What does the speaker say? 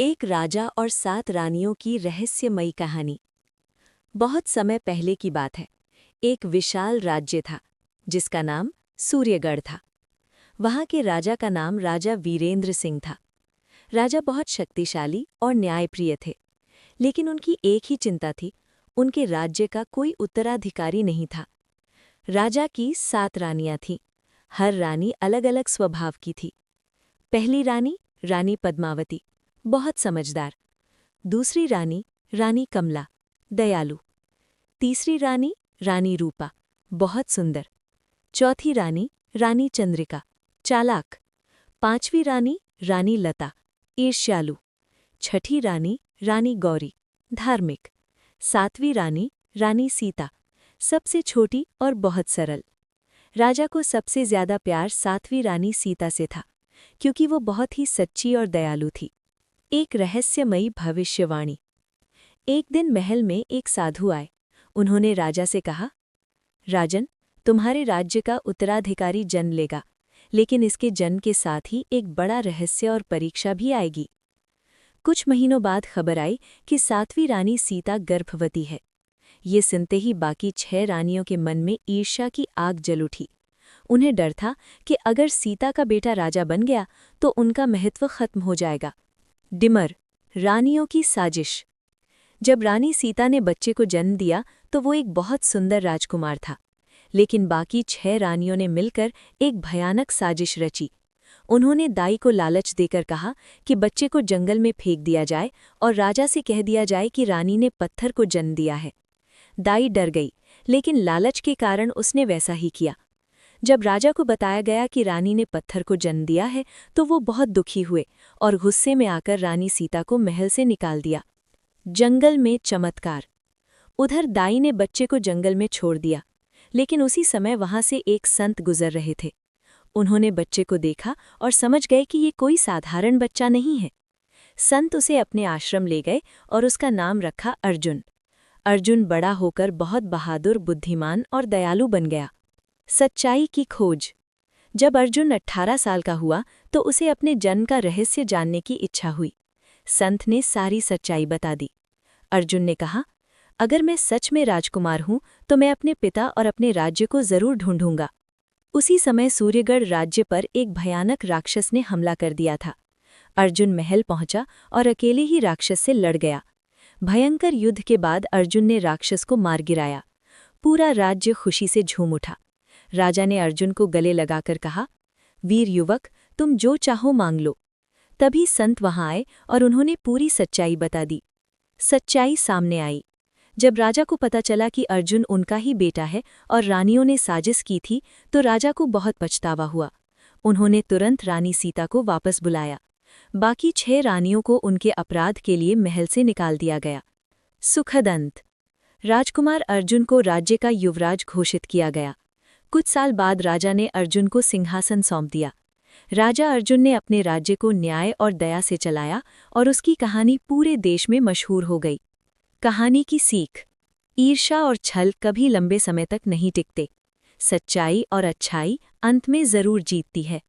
एक राजा और 7 रानियों की रहस्यमयी कहानी। बहुत समय पहले की बात है। एक विशाल राज्य था जिसका नाम सूर्यगढ़ था। वहां के राजा का नाम राजा वीरेंद्र सिंह था। राजा बहुत शक्तिशाली और न्यायप्रिय थे, लेकिन उनकी एक ही चिंता थी, उनके राज्य का कोई उत्तराधिकारी नहीं था। राजा की 7 रानियां थीं। हर रानी अलग अलग स्वभाव की थी। पहली रानी रानी पद्मावती, बहुत समझदार। दूसरी रानी रानी कमला, दयालु। तीसरी रानी रानी रूपा, बहुत सुंदर। चौथी रानी रानी चंद्रिका, चालाक। पांचवी रानी रानी लता, ईर्ष्यालु। छठी रानी रानी गौरी, धार्मिक। सातवीं रानी रानी सीता, सबसे छोटी और बहुत सरल। राजा को सबसे ज्यादा प्यार 7वीं रानी सीता से था, क्योंकि वो बहुत ही सच्ची और दयालु थी। एक रहस्यमयी भविष्यवाणी। एक दिन महल में एक साधु आए। उन्होंने राजा से कहा, राजन, तुम्हारे राज्य का उत्तराधिकारी जन्म लेगा, लेकिन इसके जन्म के साथ ही एक बड़ा रहस्य और परीक्षा भी आएगी। कुछ महीनों बाद खबर आई कि 7वीं रानी सीता गर्भवती है। ये सुनते ही बाकी 6 रानियों के मन में ईर्ष्या की आग जल उठी। उन्हें डर था कि अगर सीता का बेटा राजा बन गया तो उनका महत्व खत्म हो जाएगा। डिमर, रानियों की साजिश। जब रानी सीता ने बच्चे को जन्म दिया तो वो एक बहुत सुंदर राजकुमार था, लेकिन बाकी 6 रानियों ने मिलकर एक भयानक साजिश रची। उन्होंने दाई को लालच देकर कहा कि बच्चे को जंगल में फेंक दिया जाए और राजा से कह दिया जाए कि रानी ने पत्थर को जन्म दिया है। दाई डर गई, लेकिन लालच के कारण उसने वैसा ही किया। जब राजा को बताया गया कि रानी ने पत्थर को जन्म दिया है तो वो बहुत दुखी हुए और गुस्से में आकर रानी सीता को महल से निकाल दिया। जंगल में चमत्कार। उधर दाई ने बच्चे को जंगल में छोड़ दिया, लेकिन उसी समय वहां से एक संत गुजर रहे थे। उन्होंने बच्चे को देखा और समझ गए कि ये कोई साधारण बच्चा नहीं है। संत उसे अपने आश्रम ले गए और उसका नाम रखा अर्जुन। अर्जुन बड़ा होकर बहुत बहादुर, बुद्धिमान और दयालु बन गया। सच्चाई की खोज। जब अर्जुन 18 साल का हुआ तो उसे अपने जन्म का रहस्य जानने की इच्छा हुई। संत ने सारी सच्चाई बता दी। अर्जुन ने कहा, अगर मैं सच में राजकुमार हूं तो मैं अपने पिता और अपने राज्य को जरूर ढूंढूंगा। उसी समय सूर्यगढ़ राज्य पर एक भयानक राक्षस ने हमला कर दिया था। अर्जुन महल पहुंचा और अकेले ही राक्षस से लड़ गया। भयंकर युद्ध के बाद अर्जुन ने राक्षस को मार गिराया। पूरा राज्य खुशी से झूम उठा। राजा ने अर्जुन को गले लगाकर कहा, वीर युवक, तुम जो चाहो मांग लो। तभी संत वहां आए और उन्होंने पूरी सच्चाई बता दी। सच्चाई सामने आई। जब राजा को पता चला कि अर्जुन उनका ही बेटा है और रानियों ने साजिश की थी, तो राजा को बहुत पछतावा हुआ। उन्होंने तुरंत रानी सीता को वापस बुलाया। बाकी 6 रानियों को उनके अपराध के लिए महल से निकाल दिया गया। सुखद अंत। राजकुमार अर्जुन को राज्य का युवराज घोषित किया गया। कुछ साल बाद राजा ने अर्जुन को सिंहासन सौंप दिया। राजा अर्जुन ने अपने राज्य को न्याय और दया से चलाया और उसकी कहानी पूरे देश में मशहूर हो गई। कहानी की सीख। ईर्ष्या और छल कभी लंबे समय तक नहीं टिकते। सच्चाई और अच्छाई अंत में जरूर जीतती है।